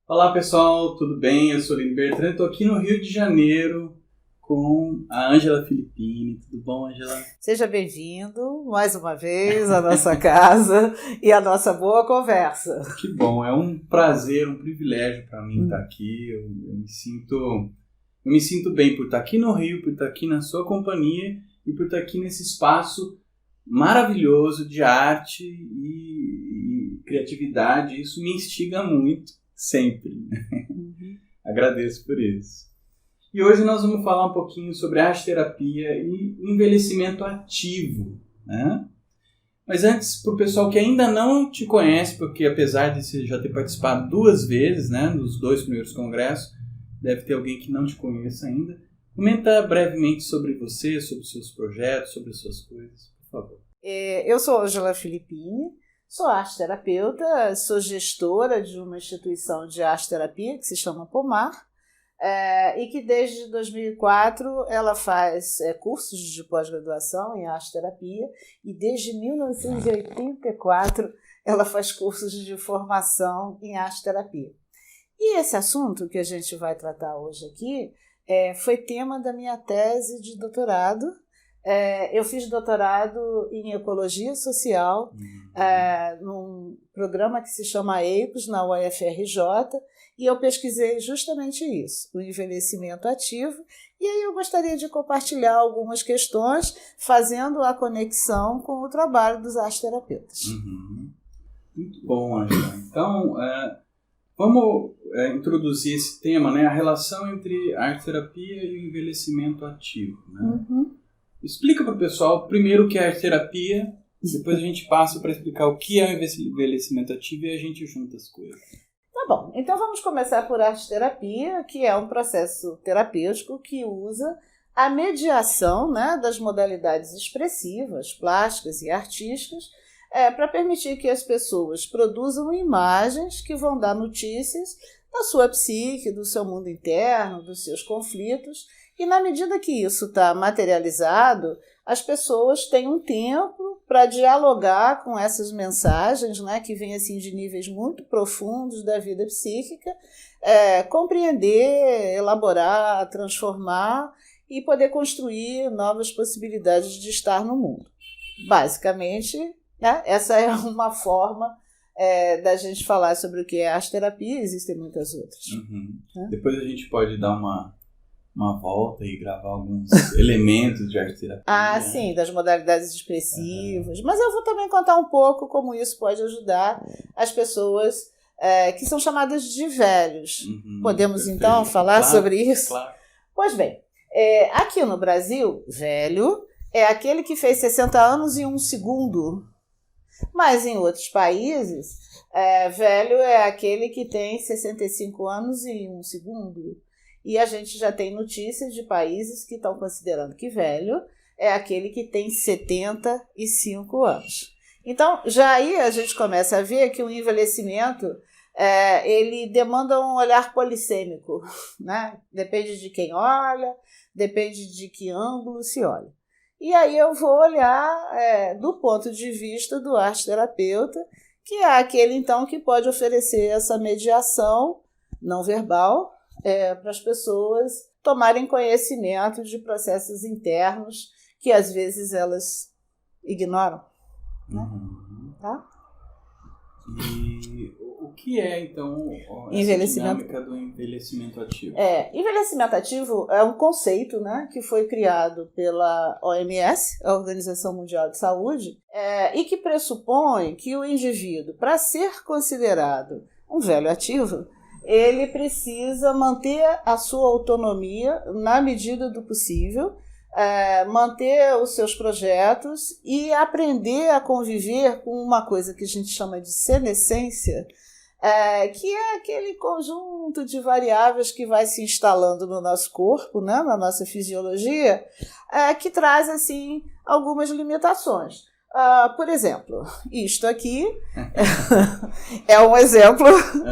Olá pessoal, tudo bem? Eu sou Lino Bertrand, estou aqui no Rio de Janeiro com a Ângela Filippini. Tudo bom, Ângela? Seja bem-vindo mais uma vez à nossa casa e à nossa boa conversa. Que bom, é um prazer, um privilégio para mim estar aqui. Eu me sinto bem por estar aqui no Rio, por estar aqui na sua companhia e por estar aqui nesse espaço maravilhoso de arte e criatividade. Isso me instiga muito, sempre. Agradeço por isso. E hoje nós vamos falar um pouquinho sobre arte-terapia e envelhecimento ativo, né? Mas antes, para o pessoal que ainda não te conhece, porque apesar de você já ter participado 2 vezes, né, nos 2 primeiros congressos, deve ter alguém que não te conheça ainda. Comenta brevemente sobre você, sobre os seus projetos, sobre as suas coisas, por favor. Eu sou Ângela Filippini, sou arte-terapeuta, sou gestora de uma instituição de arte-terapia que se chama Pomar, e que desde 2004 ela faz cursos de pós-graduação em arte-terapia e desde 1984 ela faz cursos de formação em arte-terapia. E esse assunto que a gente vai tratar hoje aqui foi tema da minha tese de doutorado. Eu fiz doutorado em Ecologia Social num programa que se chama EIPOS, na UFRJ, e eu pesquisei justamente isso, o envelhecimento ativo, e aí eu gostaria de compartilhar algumas questões, fazendo a conexão com o trabalho dos arte-terapeutas. Muito bom, Ângela. Então, vamos introduzir esse tema, né? A relação entre a arte-terapia e o envelhecimento ativo, né? Explica para o pessoal primeiro o que é arte-terapia, depois a gente passa para explicar o que é o envelhecimento ativo e a gente junta as coisas. Tá bom, então vamos começar por arte-terapia, que é um processo terapêutico que usa a mediação, né, das modalidades expressivas, plásticas e artísticas para permitir que as pessoas produzam imagens que vão dar notícias da sua psique, do seu mundo interno, dos seus conflitos. E na medida que isso está materializado, as pessoas têm um tempo para dialogar com essas mensagens, né, que vêm assim, de níveis muito profundos da vida psíquica, compreender, elaborar, transformar e poder construir novas possibilidades de estar no mundo. Basicamente, né, essa é uma forma da gente falar sobre o que é arte-terapia, existem muitas outras. Né? Depois a gente pode dar uma volta e gravar alguns elementos de arte-terapia. Sim, das modalidades expressivas. Mas eu vou também contar um pouco como isso pode ajudar as pessoas que são chamadas de velhos. Podemos, perfeito. Então, falar sobre isso? Claro. Pois bem, aqui no Brasil, velho é aquele que fez 60 anos em 1 segundo. Mas em outros países, velho é aquele que tem 65 anos em 1 segundo. E a gente já tem notícias de países que estão considerando que velho é aquele que tem 75 anos. Então, já aí a gente começa a ver que o envelhecimento ele demanda um olhar polissêmico, né? Depende de quem olha, depende de que ângulo se olha. E aí eu vou olhar do ponto de vista do arte-terapeuta, que é aquele, então, que pode oferecer essa mediação não verbal, para as pessoas tomarem conhecimento de processos internos que às vezes elas ignoram. Né? Tá? E o que é, então, essa dinâmica do envelhecimento ativo? Envelhecimento ativo é um conceito, né, que foi criado pela OMS, a Organização Mundial de Saúde, e que pressupõe que o indivíduo, para ser considerado um velho ativo, ele precisa manter a sua autonomia na medida do possível, manter os seus projetos e aprender a conviver com uma coisa que a gente chama de senescência, que é aquele conjunto de variáveis que vai se instalando no nosso corpo, né, na nossa fisiologia, que traz assim, algumas limitações. Por exemplo, isto aqui é um exemplo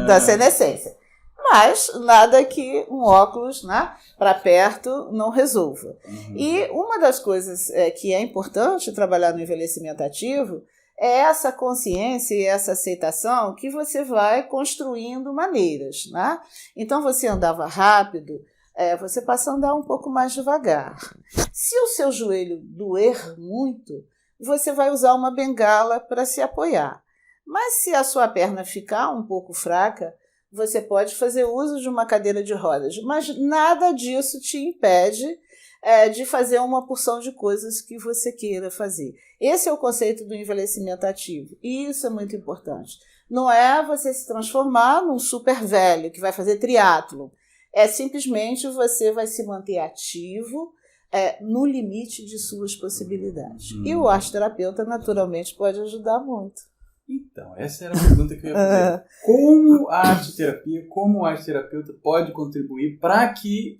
da senescência. Mas nada que um óculos, né, para perto não resolva. E uma das coisas que é importante trabalhar no envelhecimento ativo é essa consciência e essa aceitação que você vai construindo maneiras, né? Então, você andava rápido, você passa a andar um pouco mais devagar. Se o seu joelho doer muito, você vai usar uma bengala para se apoiar. Mas se a sua perna ficar um pouco fraca, você pode fazer uso de uma cadeira de rodas. Mas nada disso te impede de fazer uma porção de coisas que você queira fazer. Esse é o conceito do envelhecimento ativo. E isso é muito importante. Não é você se transformar num super velho que vai fazer triatlo. É simplesmente você vai se manter ativo no limite de suas possibilidades. E o arteterapeuta, naturalmente, pode ajudar muito. Então, essa era a pergunta que eu ia fazer. Como a arteterapia, como o arteterapeuta pode contribuir para que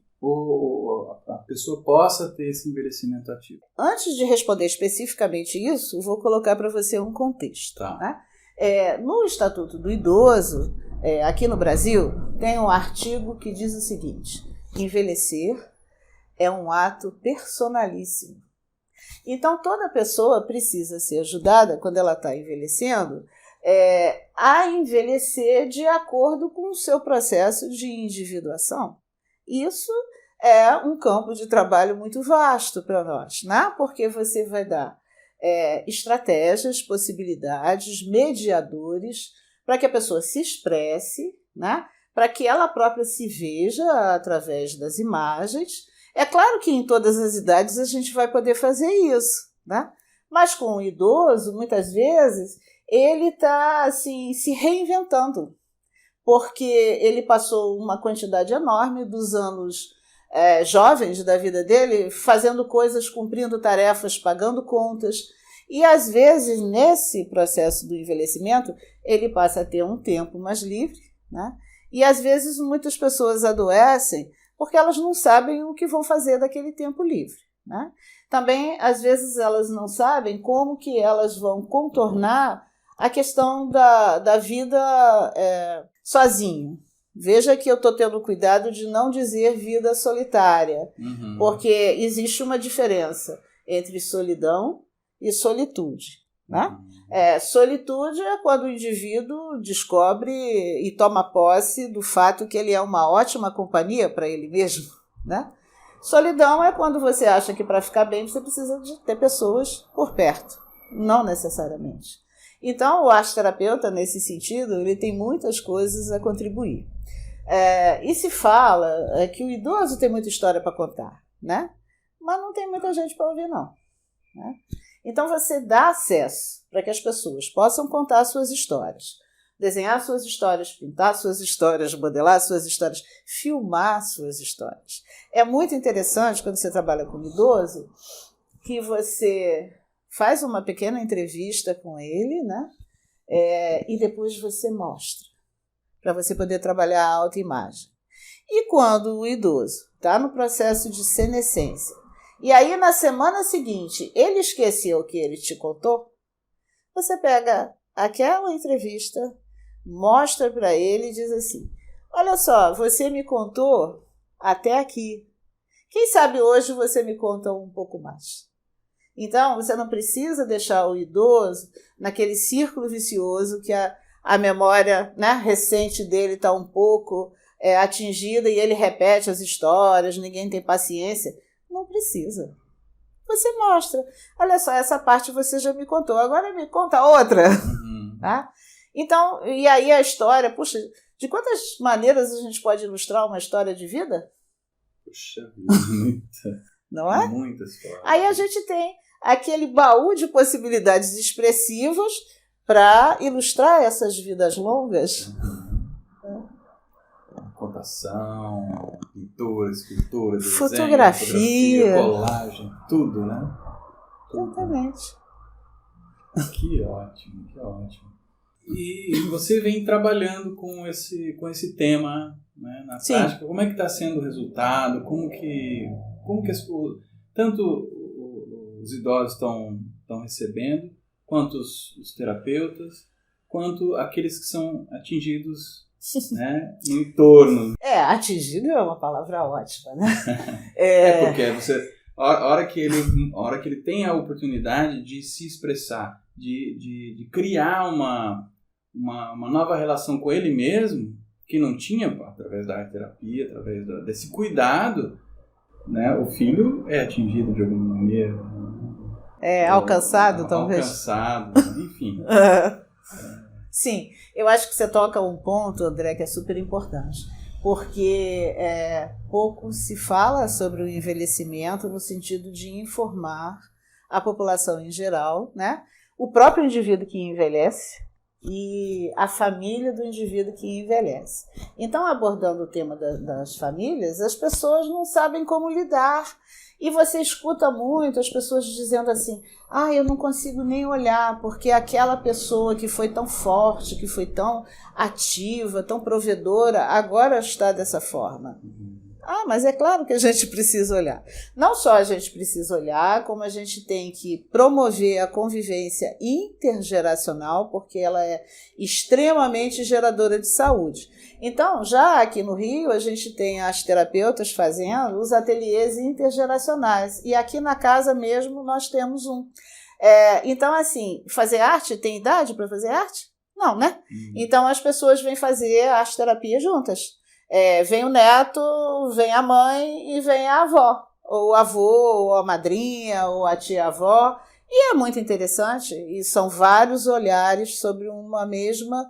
a pessoa possa ter esse envelhecimento ativo? Antes de responder especificamente isso, vou colocar para você um contexto. Tá. Né? No Estatuto do Idoso, aqui no Brasil, tem um artigo que diz o seguinte: envelhecer é um ato personalíssimo. Então, toda pessoa precisa ser ajudada, quando ela está envelhecendo, a envelhecer de acordo com o seu processo de individuação. Isso é um campo de trabalho muito vasto para nós, né? Porque você vai dar estratégias, possibilidades, mediadores, para que a pessoa se expresse, né? Para que ela própria se veja através das imagens. É claro que em todas as idades a gente vai poder fazer isso, né? Mas com o idoso, muitas vezes, ele está assim, se reinventando, porque ele passou uma quantidade enorme dos anos jovens da vida dele fazendo coisas, cumprindo tarefas, pagando contas. E, às vezes, nesse processo do envelhecimento, ele passa a ter um tempo mais livre, né? E, às vezes, muitas pessoas adoecem porque elas não sabem o que vão fazer daquele tempo livre, né? Também, às vezes, elas não sabem como que elas vão contornar a questão da vida sozinho. Veja que eu estou tendo cuidado de não dizer vida solitária, porque existe uma diferença entre solidão e solitude, né? Solitude é quando o indivíduo descobre e toma posse do fato que ele é uma ótima companhia para ele mesmo, né? Solidão é quando você acha que para ficar bem você precisa de ter pessoas por perto, não necessariamente. Então, o arteterapeuta, nesse sentido, ele tem muitas coisas a contribuir. E se fala que o idoso tem muita história para contar, né? Mas não tem muita gente para ouvir, não, né? Então, você dá acesso para que as pessoas possam contar suas histórias, desenhar suas histórias, pintar suas histórias, modelar suas histórias, filmar suas histórias. É muito interessante, quando você trabalha com um idoso, que você faz uma pequena entrevista com ele, né? E depois você mostra, para você poder trabalhar a autoimagem. E quando o idoso está no processo de senescência, e aí na semana seguinte ele esqueceu o que ele te contou, você pega aquela entrevista, mostra para ele e diz assim: olha só, você me contou até aqui. Quem sabe hoje você me conta um pouco mais. Então, você não precisa deixar o idoso naquele círculo vicioso que a memória, né, recente dele está um pouco atingida e ele repete as histórias, ninguém tem paciência. Não precisa. Você mostra. Olha só, essa parte você já me contou, agora me conta outra. Tá? Então, e aí a história, puxa, de quantas maneiras a gente pode ilustrar uma história de vida? Puxa vida, muita. Não é? Muitas formas. Aí a gente tem aquele baú de possibilidades expressivas para ilustrar essas vidas longas. Contação, pintura, escultura, desenho, fotografia, colagem, tudo, né? Tudo. Exatamente. Que ótimo, que ótimo. E você vem trabalhando com esse tema, né, na prática. Como é que está sendo o resultado? Como que tanto os idosos estão recebendo, quanto os terapeutas, quanto aqueles que são atingidos, né, no entorno. Atingido é uma palavra ótima, né? Porque a hora que ele tem a oportunidade de se expressar, de criar uma nova relação com ele mesmo, que não tinha através da arte-terapia, através desse cuidado, né, o filho é atingido de alguma maneira. Alcançado, talvez. Alcançado, enfim. Sim, eu acho que você toca um ponto, André, que é super importante, porque pouco se fala sobre o envelhecimento no sentido de informar a população em geral, né? O próprio indivíduo que envelhece e a família do indivíduo que envelhece. Então, abordando o tema das famílias, as pessoas não sabem como lidar. E você escuta muito as pessoas dizendo assim, eu não consigo nem olhar, porque aquela pessoa que foi tão forte, que foi tão ativa, tão provedora, agora está dessa forma. Mas é claro que a gente precisa olhar. Não só a gente precisa olhar, como a gente tem que promover a convivência intergeracional, porque ela é extremamente geradora de saúde. Então, já aqui no Rio, a gente tem as terapeutas fazendo os ateliês intergeracionais. E aqui na casa mesmo nós temos um. Então, assim, fazer arte, tem idade para fazer arte? Não, né? Então, as pessoas vêm fazer arte-terapia juntas. Vem o neto, vem a mãe e vem a avó, ou o avô, ou a madrinha, ou a tia-avó. E é muito interessante, e são vários olhares sobre uma mesma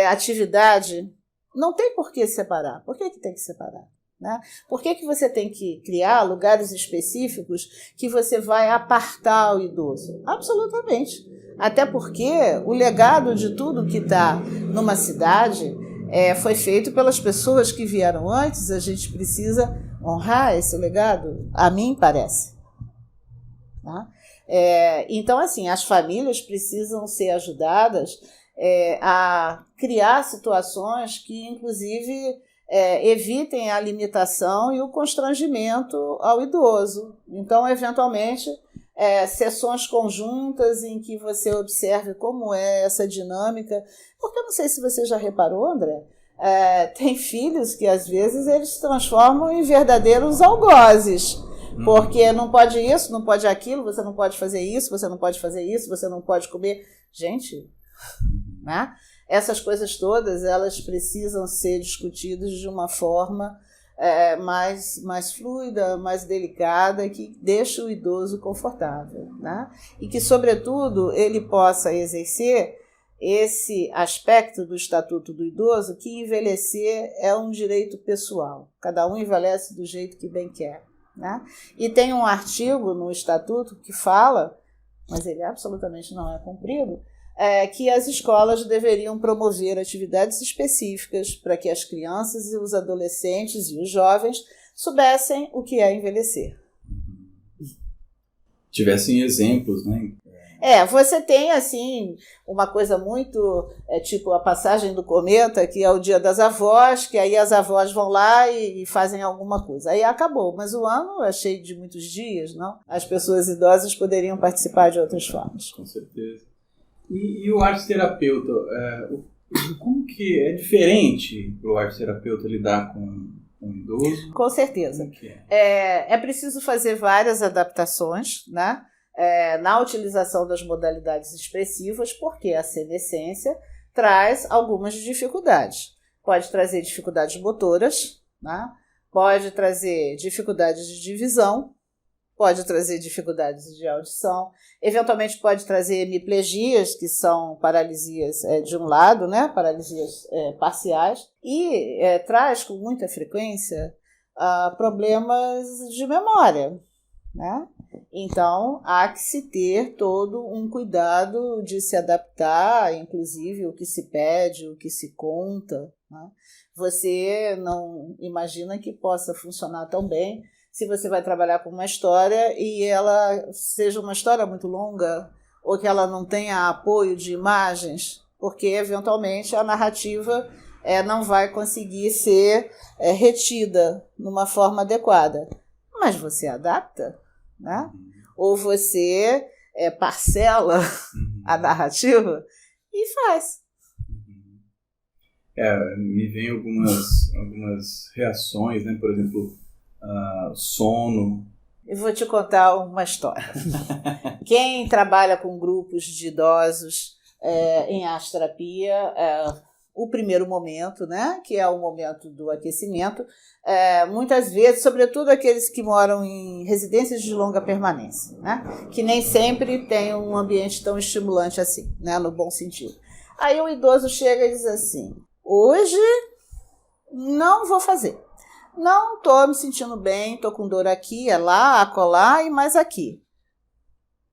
atividade. Não tem por que separar. Por que tem que separar? Né? Por que você tem que criar lugares específicos que você vai apartar o idoso? Absolutamente. Até porque o legado de tudo que está numa cidade foi feito pelas pessoas que vieram antes. A gente precisa honrar esse legado, a mim parece. Tá? Então, assim, as famílias precisam ser ajudadas a criar situações que, inclusive, evitem a limitação e o constrangimento ao idoso. Então, eventualmente, sessões conjuntas em que você observe como é essa dinâmica. Porque eu não sei se você já reparou, André, tem filhos que, às vezes, eles se transformam em verdadeiros algozes. Porque não pode isso, não pode aquilo, você não pode fazer isso, você não pode fazer isso, você não pode comer. Gente, né? Essas coisas todas, elas precisam ser discutidas de uma forma mais fluida, mais delicada, que deixe o idoso confortável, né? E que, sobretudo, ele possa exercer esse aspecto do Estatuto do Idoso, que envelhecer é um direito pessoal. Cada um envelhece do jeito que bem quer. Né? E tem um artigo no Estatuto que fala, mas ele absolutamente não é cumprido, que as escolas deveriam promover atividades específicas para que as crianças e os adolescentes e os jovens soubessem o que é envelhecer. Tivessem exemplos, né? Você tem, assim, uma coisa muito, tipo a passagem do cometa, que é o dia das avós, que aí as avós vão lá e fazem alguma coisa. Aí acabou, mas o ano é cheio de muitos dias, não? As pessoas idosas poderiam participar de outras formas. Com certeza. E o arte-terapeuta, como que é diferente para o arte-terapeuta lidar com o idoso? Com certeza. É preciso fazer várias adaptações, né? Na utilização das modalidades expressivas, porque a senescência traz algumas dificuldades. Pode trazer dificuldades motoras, né? Pode trazer dificuldades de visão, pode trazer dificuldades de audição, eventualmente pode trazer hemiplegias, que são paralisias de um lado, né? Paralisias parciais, e traz com muita frequência problemas de memória, né? Então, há que se ter todo um cuidado de se adaptar, inclusive o que se pede, o que se conta, né? Você não imagina que possa funcionar tão bem se você vai trabalhar com uma história e ela seja uma história muito longa ou que ela não tenha apoio de imagens, porque, eventualmente, a narrativa não vai conseguir ser retida numa forma adequada. Mas você adapta, né? Ou você parcela a narrativa e faz. Me vem algumas reações, né? Por exemplo, sono, Eu vou te contar uma história. Quem trabalha com grupos de idosos em arte-terapia, o primeiro momento, né, que é o momento do aquecimento, muitas vezes, sobretudo aqueles que moram em residências de longa permanência, né, que nem sempre tem um ambiente tão estimulante assim, né, no bom sentido. Aí o idoso chega e diz assim: hoje não vou fazer. Não estou me sentindo bem, estou com dor aqui, lá, acolá e mais aqui.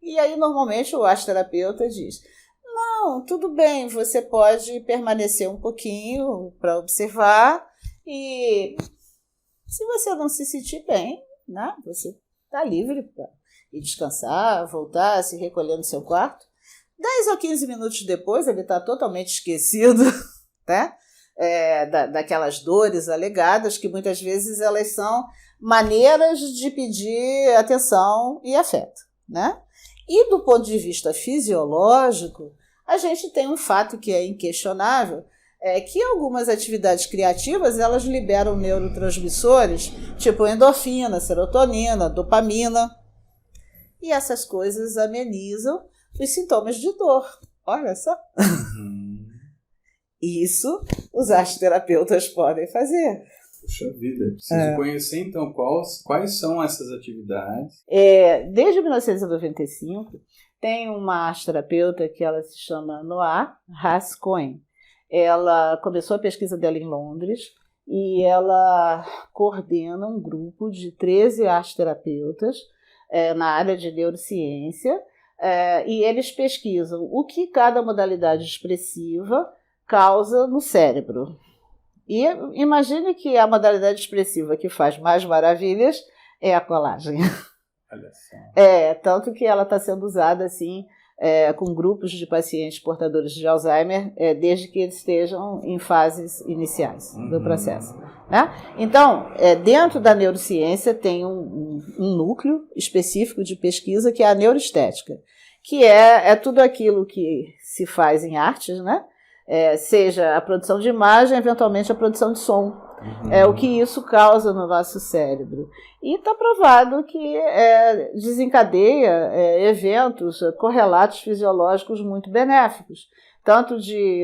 E aí, normalmente, o arte-terapeuta diz: não, tudo bem, você pode permanecer um pouquinho para observar e se você não se sentir bem, né, você está livre para ir descansar, voltar, se recolher no seu quarto. 10 ou 15 minutos depois, ele está totalmente esquecido, né? Daquelas dores alegadas, que muitas vezes elas são maneiras de pedir atenção e afeto, né? E do ponto de vista fisiológico, a gente tem um fato que é inquestionável, que algumas atividades criativas elas liberam neurotransmissores, tipo endorfina, serotonina, dopamina, e essas coisas amenizam os sintomas de dor. Olha só. Isso os arte-terapeutas podem fazer. Puxa vida, preciso conhecer então quais são essas atividades. Desde 1995, tem uma arte-terapeuta que ela se chama Noa Haas-Cohen. Ela começou a pesquisa dela em Londres e ela coordena um grupo de 13 arte-terapeutas na área de neurociência e eles pesquisam o que cada modalidade expressiva causa no cérebro. E imagine que a modalidade expressiva que faz mais maravilhas é a colagem. Olha só. Tanto que ela está sendo usada assim, com grupos de pacientes portadores de Alzheimer, desde que eles estejam em fases iniciais do processo. Né? Então, dentro da neurociência tem um núcleo específico de pesquisa que é a neuroestética, que é tudo aquilo que se faz em artes, né? Seja a produção de imagem, eventualmente a produção de som. O que isso causa no nosso cérebro. E está provado que desencadeia eventos correlatos fisiológicos muito benéficos, tanto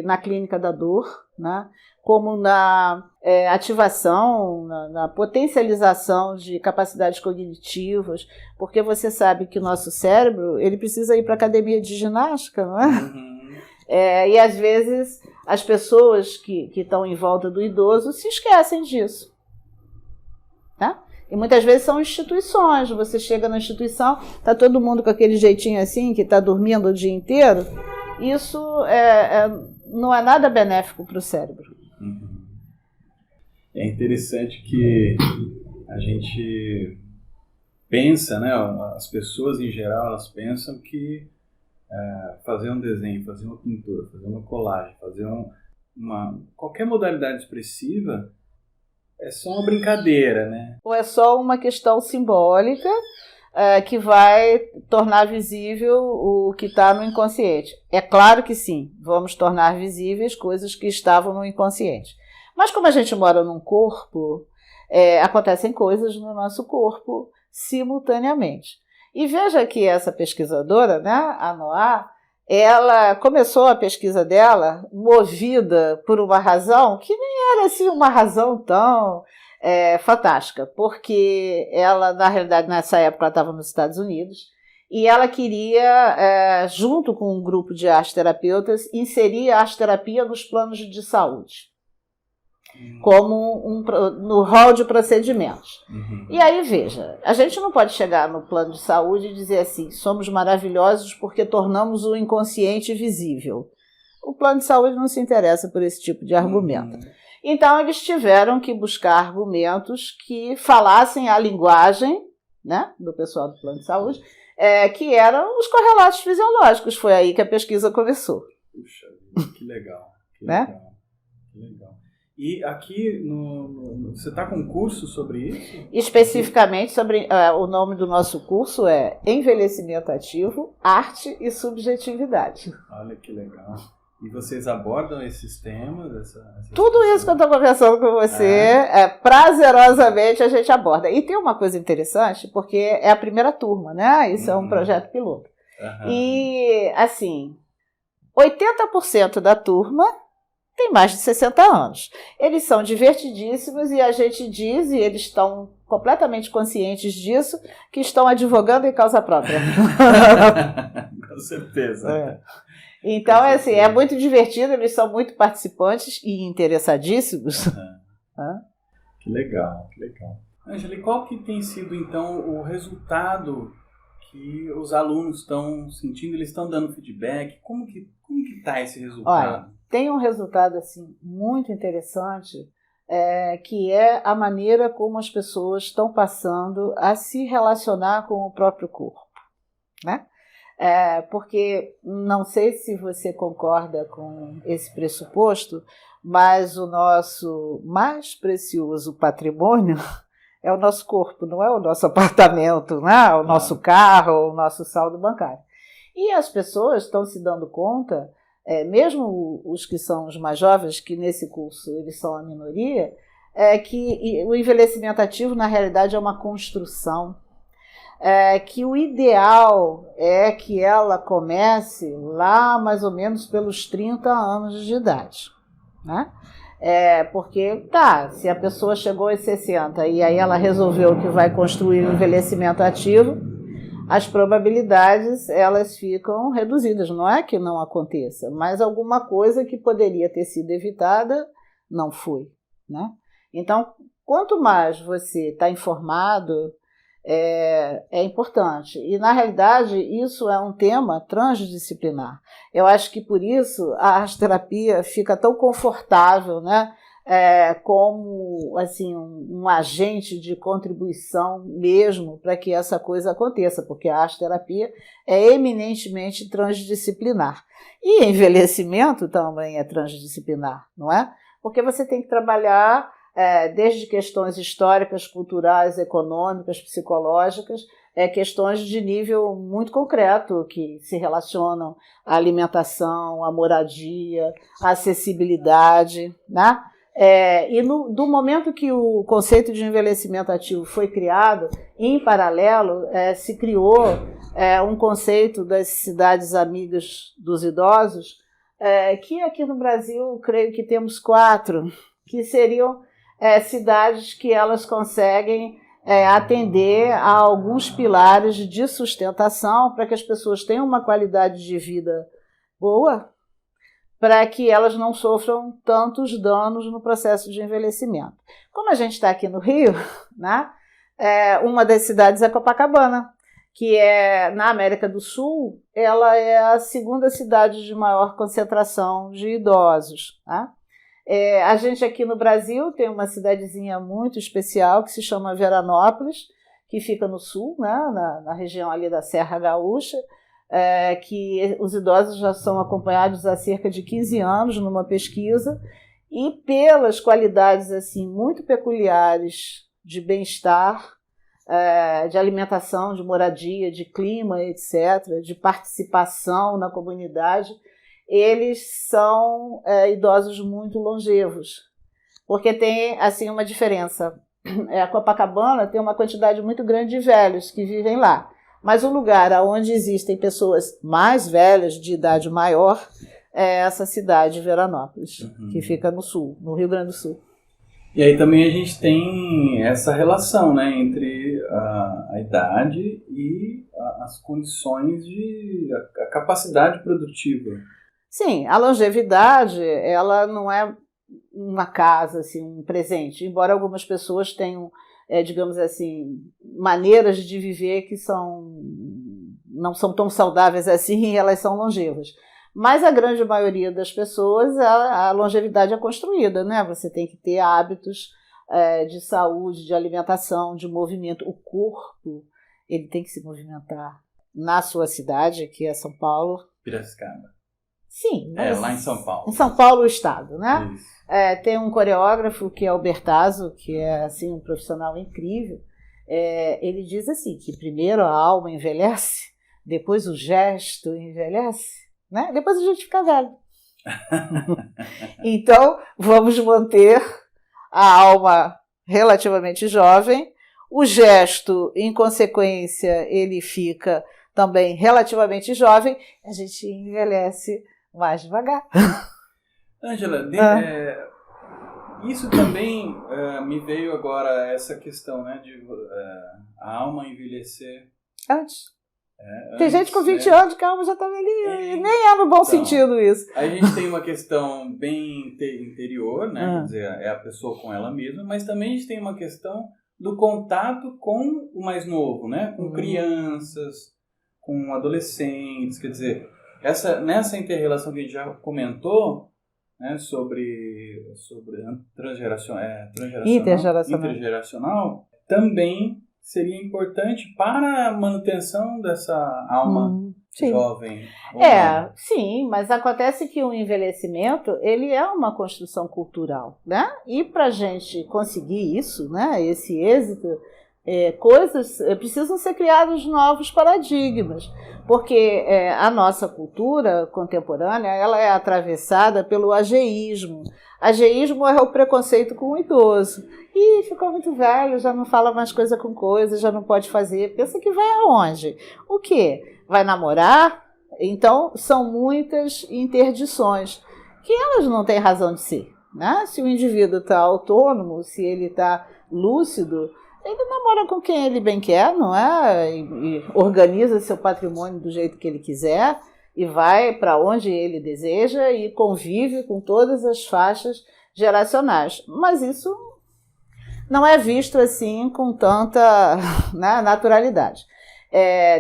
na clínica da dor, né, como na ativação, na potencialização de capacidades cognitivas, porque você sabe que o nosso cérebro ele precisa ir para a academia de ginástica, não é? E às vezes as pessoas que estão em volta do idoso se esquecem disso. Tá? E muitas vezes são instituições. Você chega na instituição, está todo mundo com aquele jeitinho assim, que está dormindo o dia inteiro. Isso não é nada benéfico para o cérebro. É interessante que a gente pensa, né? As pessoas em geral, elas pensam que fazer um desenho, fazer uma pintura, fazer uma colagem, fazer qualquer modalidade expressiva é só uma brincadeira, né? Ou é só uma questão simbólica que vai tornar visível o que está no inconsciente. É claro que sim, vamos tornar visíveis coisas que estavam no inconsciente. Mas como a gente mora num corpo, acontecem coisas no nosso corpo simultaneamente. E veja que essa pesquisadora, né, a Noa, ela começou a pesquisa dela movida por uma razão que nem era assim uma razão tão fantástica, porque ela, na realidade, nessa época ela estava nos Estados Unidos e ela queria, junto com um grupo de arte-terapeutas, inserir a arte-terapia nos planos de saúde, como no rol de procedimentos. E aí, veja, a gente não pode chegar no plano de saúde e dizer assim, somos maravilhosos porque tornamos o inconsciente visível. O plano de saúde não se interessa por esse tipo de argumento. Então, eles tiveram que buscar argumentos que falassem a linguagem, né, do pessoal do plano de saúde, que eram os correlatos fisiológicos. Foi aí que a pesquisa começou. Puxa, que legal. Que né? legal. Que legal. E aqui, você está com um curso sobre isso? Especificamente sobre o nome do nosso curso é Envelhecimento Ativo, Arte e Subjetividade. Olha que legal. E vocês abordam esses temas? Tudo isso que eu estou conversando com você, prazerosamente a gente aborda. E tem uma coisa interessante, porque é a primeira turma, né? Isso é um projeto piloto. E, assim, 80% da turma tem mais de 60 anos. Eles são divertidíssimos e a gente diz, e eles estão completamente conscientes disso, que estão advogando em causa própria. Com certeza. Então, assim, é muito divertido, eles são muito participantes e interessadíssimos. Que legal, que legal. Ângela, e qual que tem sido, então, o resultado que os alunos estão sentindo? Eles estão dando feedback? Como que está esse resultado? Olha, tem um resultado, assim, muito interessante, que é a maneira como as pessoas estão passando a se relacionar com o próprio corpo, né? Porque não sei se você concorda com esse pressuposto, mas o nosso mais precioso patrimônio é o nosso corpo, não é o nosso apartamento, né? O nosso carro, o nosso saldo bancário. E as pessoas estão se dando conta, mesmo os que são os mais jovens, que nesse curso eles são a minoria, que o envelhecimento ativo, na realidade, é uma construção. Que o ideal é que ela comece lá mais ou menos pelos 30 anos de idade, né? Porque, se a pessoa chegou aos 60 e aí ela resolveu que vai construir um envelhecimento ativo, as probabilidades elas ficam reduzidas. Não é que não aconteça, mas alguma coisa que poderia ter sido evitada não foi, né? Então, quanto mais você está informado, é importante. E, na realidade, isso é um tema transdisciplinar. Eu acho que, por isso, a arte-terapia fica tão confortável, né? Como assim, um agente de contribuição mesmo para que essa coisa aconteça, porque a arte-terapia é eminentemente transdisciplinar. E envelhecimento também é transdisciplinar, não é? Porque você tem que trabalhar desde questões históricas, culturais, econômicas, psicológicas, questões de nível muito concreto que se relacionam à alimentação, à moradia, à acessibilidade, né? E do momento que o conceito de envelhecimento ativo foi criado, em paralelo se criou um conceito das cidades amigas dos idosos, que aqui no Brasil creio que temos 4, que seriam cidades que elas conseguem atender a alguns pilares de sustentação para que as pessoas tenham uma qualidade de vida boa, para que elas não sofram tantos danos no processo de envelhecimento. Como a gente está aqui no Rio, né, uma das cidades é Copacabana, que na América do Sul, ela é a segunda cidade de maior concentração de idosos, né? A gente aqui no Brasil tem uma cidadezinha muito especial que se chama Veranópolis, que fica no sul, né, na região ali da Serra Gaúcha, que os idosos já são acompanhados há cerca de 15 anos numa pesquisa, e pelas qualidades assim, muito peculiares de bem-estar, de alimentação, de moradia, de clima, etc., de participação na comunidade, eles são idosos muito longevos, porque tem assim, uma diferença. A Copacabana tem uma quantidade muito grande de velhos que vivem lá, mas o lugar onde existem pessoas mais velhas, de idade maior, é essa cidade, Veranópolis, que fica no sul, no Rio Grande do Sul. E aí também a gente tem essa relação, né, entre a idade e as condições a capacidade produtiva. Sim, a longevidade, ela não é uma casa, assim, um presente, embora algumas pessoas tenham, digamos assim, maneiras de viver que não são tão saudáveis assim e elas são longevas. Mas a grande maioria das pessoas, a longevidade é construída, né? Você tem que ter hábitos de saúde, de alimentação, de movimento. O corpo, ele tem que se movimentar. Na sua cidade, que é São Paulo. Piracicaba. Sim. Mas lá em São Paulo. Em São Paulo, o estado, né? Isso. Tem um coreógrafo que é o Bertazzo, que é assim, um profissional incrível. Ele diz assim, que primeiro a alma envelhece, depois o gesto envelhece, né? Depois a gente fica velho. Então, vamos manter a alma relativamente jovem. O gesto, em consequência, ele fica também relativamente jovem. A gente envelhece mais devagar. Ângela, isso também me veio agora, essa questão, né, de a alma envelhecer Antes. Tem antes, gente com 20 né? anos que a alma já está velhinha. E nem é no bom sentido isso. A gente tem uma questão bem interior, né? Quer dizer, é a pessoa com ela mesma, mas também a gente tem uma questão do contato com o mais novo, né? Com crianças, com adolescentes, quer dizer, nessa inter-relação que a gente já comentou, né, sobre intergeracional, também seria importante para a manutenção dessa alma jovem. Sim, mas acontece que o envelhecimento, ele é uma construção cultural, né? E para a gente conseguir isso, né, esse êxito, precisam ser criados novos paradigmas, porque a nossa cultura contemporânea, ela é atravessada pelo ageísmo. Ageísmo é o preconceito com o idoso. Ih, ficou muito velho, já não fala mais coisa com coisa, já não pode fazer. Pensa que vai aonde? O quê? Vai namorar? Então, são muitas interdições que elas não têm razão de ser, né? Se o indivíduo está autônomo, se ele está lúcido, ele namora com quem ele bem quer, não é? E organiza seu patrimônio do jeito que ele quiser e vai para onde ele deseja e convive com todas as faixas geracionais. Mas isso não é visto assim com tanta, né, naturalidade.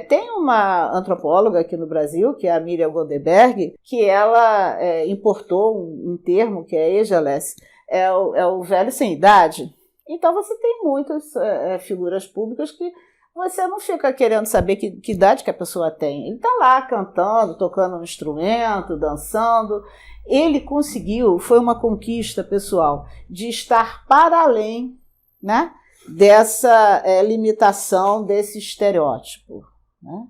Tem uma antropóloga aqui no Brasil, que é a Miriam Goldenberg, que ela importou um termo que é ageless, é o velho sem idade. Então você tem muitas figuras públicas que você não fica querendo saber que idade que a pessoa tem. Ele está lá cantando, tocando um instrumento, dançando. Ele conseguiu, foi uma conquista pessoal, de estar para além, né, dessa limitação desse estereótipo, né?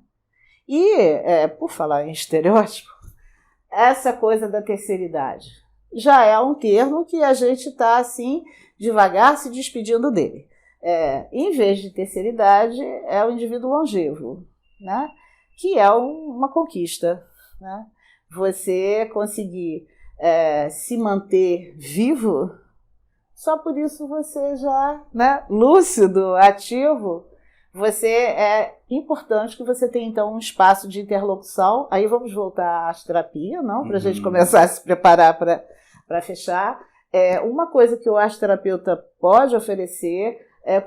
E, por falar em estereótipo, essa coisa da terceira idade já é um termo que a gente está, assim, devagar se despedindo dele. Em vez de terceira idade, é o indivíduo longevo, né? Que é uma conquista, né? Você conseguir se manter vivo, só por isso você já, né, lúcido, ativo, é importante que você tenha, então, um espaço de interlocução. Aí vamos voltar à arte-terapia, não? Para a gente começar a se preparar para fechar. Uma coisa que o arte-terapeuta pode oferecer,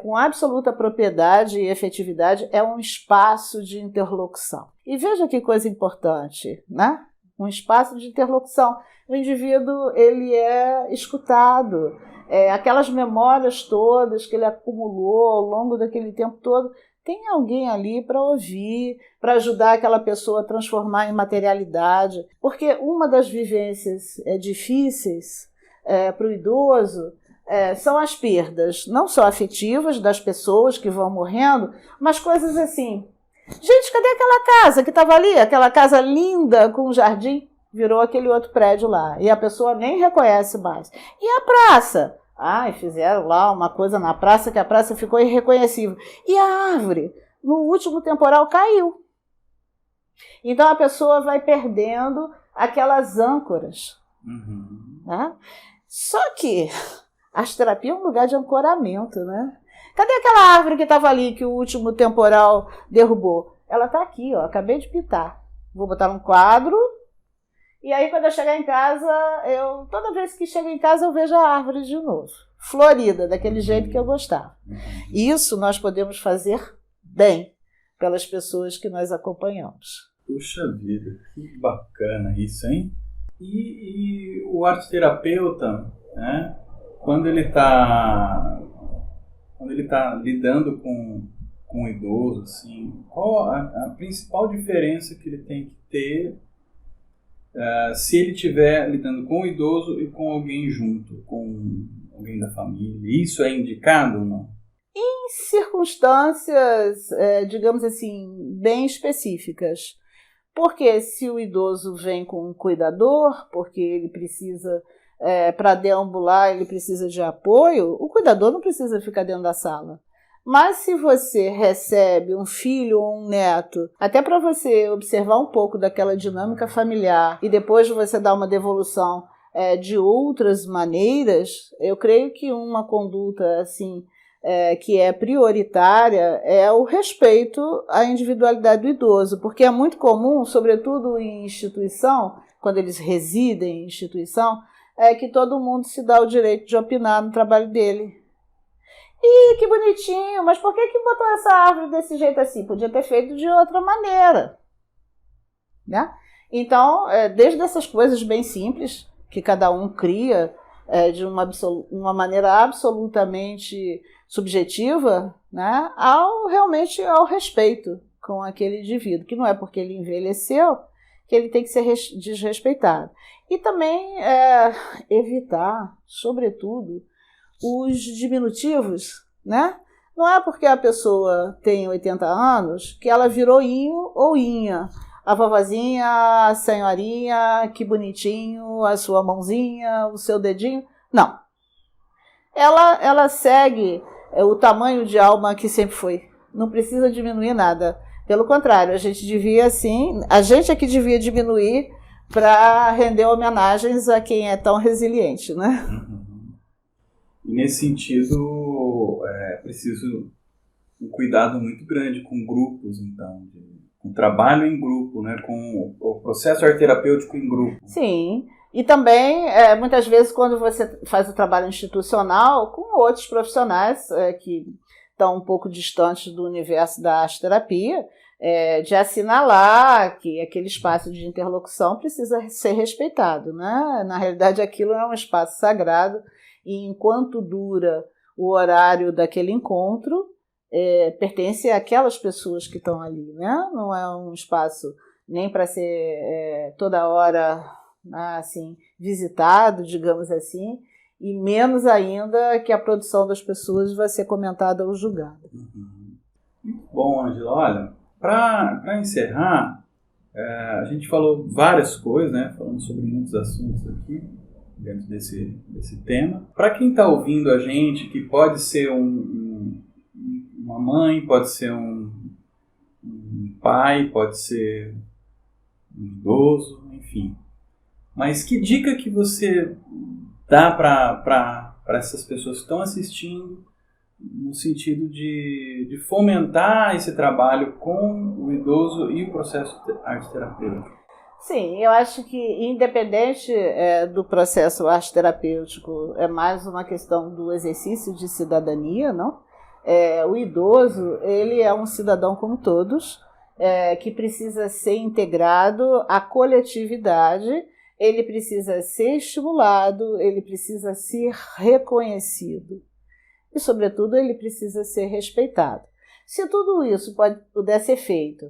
com absoluta propriedade e efetividade, é um espaço de interlocução. E veja que coisa importante, né? Um espaço de interlocução. O indivíduo, ele é escutado. Aquelas memórias todas que ele acumulou ao longo daquele tempo todo, tem alguém ali para ouvir, para ajudar aquela pessoa a transformar em materialidade. Porque uma das vivências difíceis para o idoso são as perdas, não só afetivas das pessoas que vão morrendo, mas coisas assim. Gente, cadê aquela casa que estava ali? Aquela casa linda com um jardim? Virou aquele outro prédio lá. E a pessoa nem reconhece mais. E a praça? Fizeram lá uma coisa na praça que a praça ficou irreconhecível. E a árvore? No último temporal caiu. Então a pessoa vai perdendo aquelas âncoras. Né? Só que a arte-terapia é um lugar de ancoramento, né? Cadê aquela árvore que estava ali que o último temporal derrubou? Ela está aqui, ó, acabei de pintar. Vou botar num quadro. E aí, quando eu chegar em casa, toda vez que chego em casa, eu vejo a árvore de novo, florida, daquele jeito que eu gostava. Isso nós podemos fazer bem pelas pessoas que nós acompanhamos. Puxa vida, que bacana isso, hein? E o arte-terapeuta, né, quando ele está lidando com o idoso, assim, qual a principal diferença que ele tem que ter se ele estiver lidando com o idoso e com alguém junto, com alguém da família? Isso é indicado ou não? Em circunstâncias, digamos assim, bem específicas. Porque se o idoso vem com um cuidador, porque ele precisa, para deambular, ele precisa de apoio, o cuidador não precisa ficar dentro da sala. Mas se você recebe um filho ou um neto, até para você observar um pouco daquela dinâmica familiar e depois você dar uma devolução de outras maneiras, eu creio que uma conduta assim que é prioritária é o respeito à individualidade do idoso, porque é muito comum, sobretudo em instituição, quando eles residem em instituição, que todo mundo se dá o direito de opinar no trabalho dele. Ih, que bonitinho, mas por que botou essa árvore desse jeito assim? Podia ter feito de outra maneira, né? Então, desde essas coisas bem simples, que cada um cria de uma maneira absolutamente subjetiva, né, realmente ao respeito com aquele indivíduo, que não é porque ele envelheceu que ele tem que ser desrespeitado. E também evitar, sobretudo, os diminutivos, né? Não é porque a pessoa tem 80 anos que ela virou inho ou inha. A vovozinha, a senhorinha, que bonitinho, a sua mãozinha, o seu dedinho. Não. Ela segue o tamanho de alma que sempre foi. Não precisa diminuir nada. Pelo contrário, a gente é que devia diminuir para render homenagens a quem é tão resiliente, né? E nesse sentido, é preciso um cuidado muito grande com grupos, então, com trabalho em grupo, né? Com o processo arteterapêutico em grupo. Sim, e também, muitas vezes, quando você faz o trabalho institucional, com outros profissionais que estão um pouco distantes do universo da arte-terapia, de assinalar que aquele espaço de interlocução precisa ser respeitado, né? Na realidade, aquilo é um espaço sagrado, e enquanto dura o horário daquele encontro, pertence àquelas pessoas que estão ali, né? Não é um espaço nem para ser toda hora assim, visitado, digamos assim, e menos ainda que a produção das pessoas vai ser comentada ou julgada. Muito bom, Ângela. Olha, para encerrar, a gente falou várias coisas, né? Falamos sobre muitos assuntos aqui dentro desse tema. Para quem está ouvindo a gente, que pode ser uma mãe, pode ser um pai, pode ser um idoso, enfim. Mas que dica que você dá para essas pessoas que estão assistindo no sentido de fomentar esse trabalho com o idoso e o processo arte-terapêutico? Sim, eu acho que independente do processo arte-terapêutico, é mais uma questão do exercício de cidadania, não? O idoso, ele é um cidadão como todos, que precisa ser integrado à coletividade, ele precisa ser estimulado, ele precisa ser reconhecido e, sobretudo, ele precisa ser respeitado. Se tudo isso puder ser feito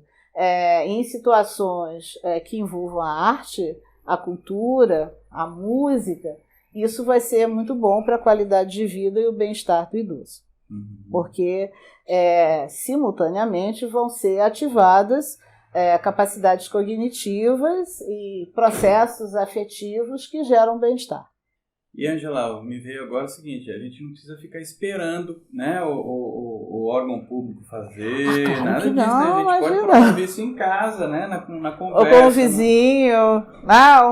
em situações que envolvam a arte, a cultura, a música, isso vai ser muito bom para a qualidade de vida e o bem-estar do idoso. Porque, simultaneamente, vão ser ativadas capacidades cognitivas e processos afetivos que geram bem-estar. E, Ângela, me veio agora o seguinte, a gente não precisa ficar esperando, né, o órgão público fazer, claro nada disso, não, né? A gente imagina. pode promover isso em casa, né, na conversa. Ou com um vizinho,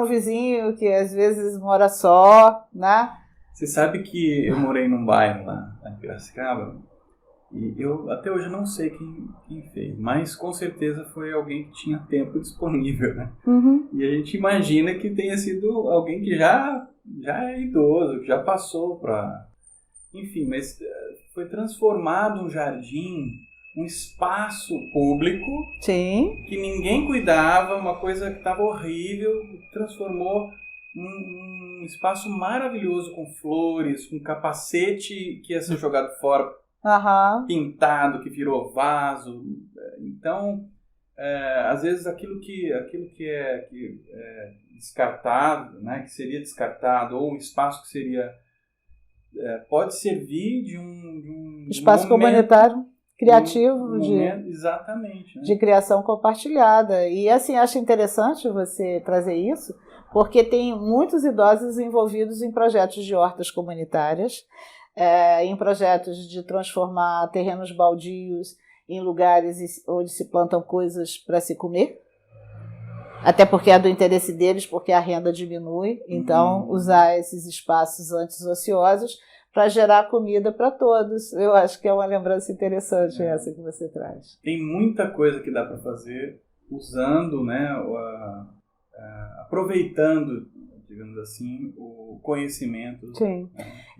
um vizinho que às vezes mora só, né? Você sabe que eu morei num bairro lá em Piracicaba, e eu até hoje não sei quem fez, mas com certeza foi alguém que tinha tempo disponível, né? E a gente imagina que tenha sido alguém que já é idoso, que já passou para... Enfim, mas foi transformado um jardim, um espaço público. Sim. Que ninguém cuidava, uma coisa que estava horrível, transformou um espaço maravilhoso com flores, com capacete que ia ser jogado fora, pintado, que virou vaso. Então, às vezes aquilo que é descartado, né, que seria descartado, ou um espaço que seria pode servir de um espaço momento, comunitário. criativo exatamente, né? de criação compartilhada. E assim, acho interessante você trazer isso, porque tem muitos idosos envolvidos em projetos de hortas comunitárias, em projetos de transformar terrenos baldios em lugares onde se plantam coisas para se comer. Até porque é do interesse deles, porque a renda diminui. Então, usar esses espaços antes ociosos para gerar comida para todos. Eu acho que é uma lembrança interessante essa que você traz. Tem muita coisa que dá para fazer usando, né, aproveitando, digamos assim, o conhecimento. Sim.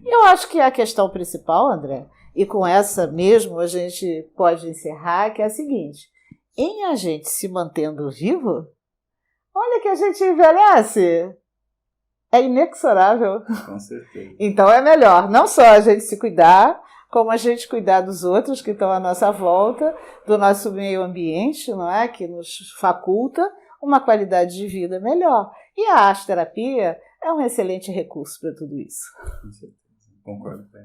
Eu acho que a questão principal, André, e com essa mesmo a gente pode encerrar, que é a seguinte: em a gente se mantendo vivo, olha que a gente envelhece. É inexorável. Com certeza. Então é melhor não só a gente se cuidar, como a gente cuidar dos outros que estão à nossa volta, do nosso meio ambiente, não é? Que nos faculta uma qualidade de vida melhor. E a arte-terapia é um excelente recurso para tudo isso. Com certeza. Concordo com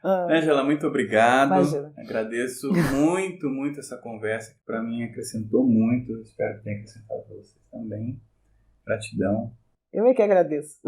Ângela, muito obrigado. Imagina. Agradeço muito, muito essa conversa, que para mim acrescentou muito. Espero que tenha acrescentado para vocês também. Gratidão. Eu é que agradeço.